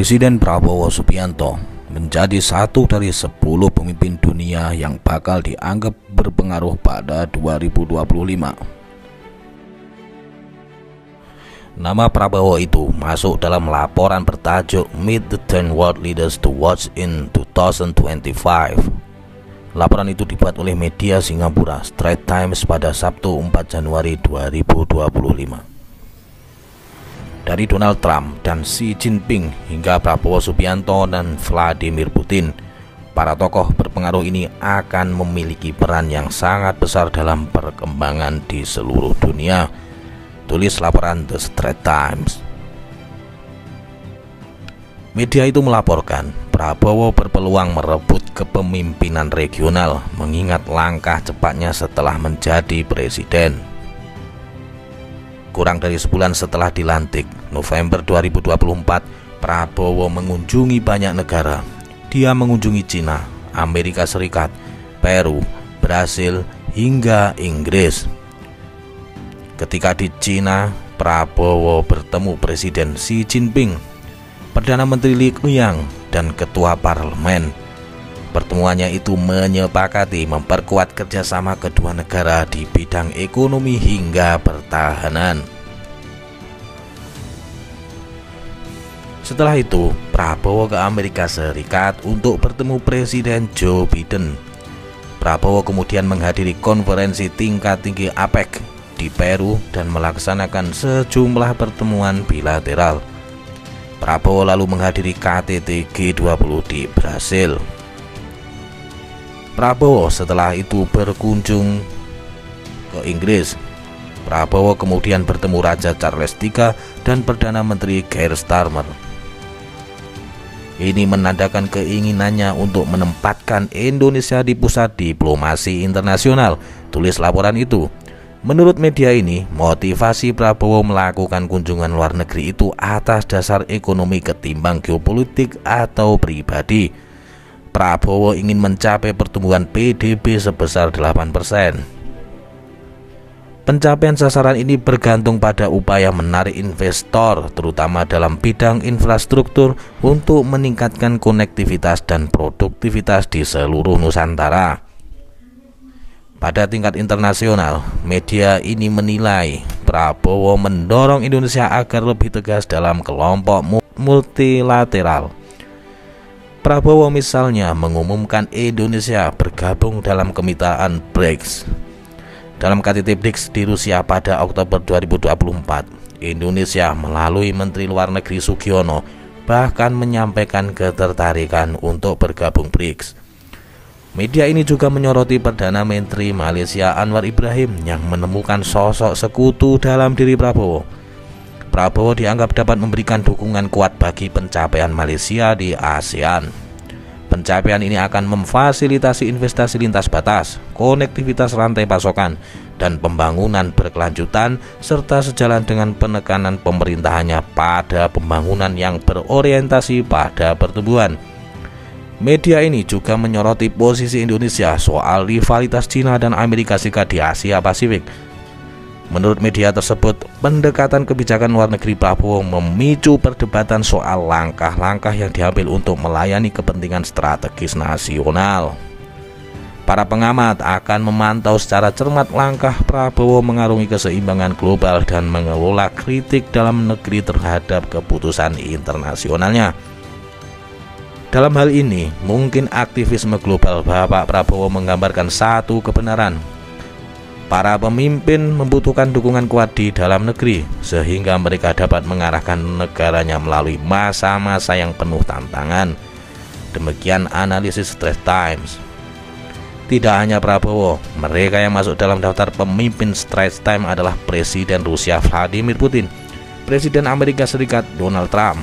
Presiden Prabowo Subianto menjadi satu dari 10 pemimpin dunia yang bakal dianggap berpengaruh pada 2025. Nama Prabowo itu masuk dalam laporan bertajuk Meet the 10 World Leaders to Watch in 2025. Laporan itu dibuat oleh media Singapura Straits Times pada Sabtu 4 Januari 2025. Dari Donald Trump dan Xi Jinping hingga Prabowo Subianto dan Vladimir Putin, para tokoh berpengaruh ini akan memiliki peran yang sangat besar dalam perkembangan di seluruh dunia, tulis laporan The Straits Times. Media itu melaporkan Prabowo berpeluang merebut kepemimpinan regional mengingat langkah cepatnya setelah menjadi presiden. Kurang dari sebulan setelah dilantik, November 2024, Prabowo mengunjungi banyak negara. Dia mengunjungi Cina, Amerika Serikat, Peru, Brasil, hingga Inggris. Ketika di Cina, Prabowo bertemu Presiden Xi Jinping, Perdana Menteri Li Qiang, dan Ketua Parlemen. Pertemuannya itu menyepakati memperkuat kerjasama kedua negara di bidang ekonomi hingga pertahanan. Setelah itu, Prabowo ke Amerika Serikat untuk bertemu Presiden Joe Biden. Prabowo kemudian menghadiri konferensi tingkat tinggi APEC di Peru dan melaksanakan sejumlah pertemuan bilateral. Prabowo lalu menghadiri KTT G20 di Brasil. Prabowo setelah itu berkunjung ke Inggris. Prabowo kemudian bertemu Raja Charles III dan Perdana Menteri Keir Starmer. Ini menandakan keinginannya untuk menempatkan Indonesia di pusat diplomasi internasional, tulis laporan itu. Menurut media ini, motivasi Prabowo melakukan kunjungan luar negeri itu atas dasar ekonomi ketimbang geopolitik atau pribadi. Prabowo ingin mencapai pertumbuhan PDB sebesar 8%. Pencapaian sasaran ini bergantung pada upaya menarik investor, terutama dalam bidang infrastruktur, untuk meningkatkan konektivitas dan produktivitas di seluruh Nusantara. Pada tingkat internasional, media ini menilai Prabowo mendorong Indonesia agar lebih tegas dalam kelompok multilateral. Prabowo misalnya mengumumkan Indonesia bergabung dalam kemitraan BRICS. Dalam KTT BRICS di Rusia pada Oktober 2024, Indonesia melalui Menteri Luar Negeri Sugiono bahkan menyampaikan ketertarikan untuk bergabung BRICS. Media ini juga menyoroti Perdana Menteri Malaysia Anwar Ibrahim yang menemukan sosok sekutu dalam diri Prabowo. Prabowo dianggap dapat memberikan dukungan kuat bagi pencapaian Malaysia di ASEAN. Pencapaian ini akan memfasilitasi investasi lintas batas, konektivitas rantai pasokan, dan pembangunan berkelanjutan, serta sejalan dengan penekanan pemerintahannya pada pembangunan yang berorientasi pada pertumbuhan. Media ini juga menyoroti posisi Indonesia soal rivalitas Cina dan Amerika Serikat di Asia Pasifik. Menurut media tersebut, pendekatan kebijakan luar negeri Prabowo memicu perdebatan soal langkah-langkah yang diambil untuk melayani kepentingan strategis nasional. Para pengamat akan memantau secara cermat langkah Prabowo mengarungi keseimbangan global dan mengelola kritik dalam negeri terhadap keputusan internasionalnya. Dalam hal ini, mungkin aktivisme global Bapak Prabowo menggambarkan satu kebenaran. Para pemimpin membutuhkan dukungan kuat di dalam negeri, sehingga mereka dapat mengarahkan negaranya melalui masa-masa yang penuh tantangan. Demikian analisis Straits Times. Tidak hanya Prabowo, mereka yang masuk dalam daftar pemimpin Straits Times adalah Presiden Rusia Vladimir Putin, Presiden Amerika Serikat Donald Trump,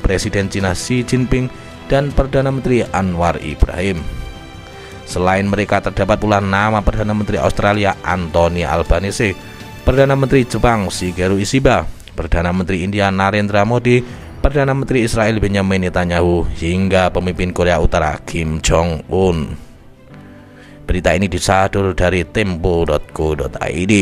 Presiden Cina Xi Jinping, dan Perdana Menteri Anwar Ibrahim. Selain mereka terdapat pula nama Perdana Menteri Australia Anthony Albanese, Perdana Menteri Jepang Shigeru Ishiba, Perdana Menteri India Narendra Modi, Perdana Menteri Israel Benjamin Netanyahu, hingga pemimpin Korea Utara Kim Jong-un. Berita ini disadur dari tempo.co.id.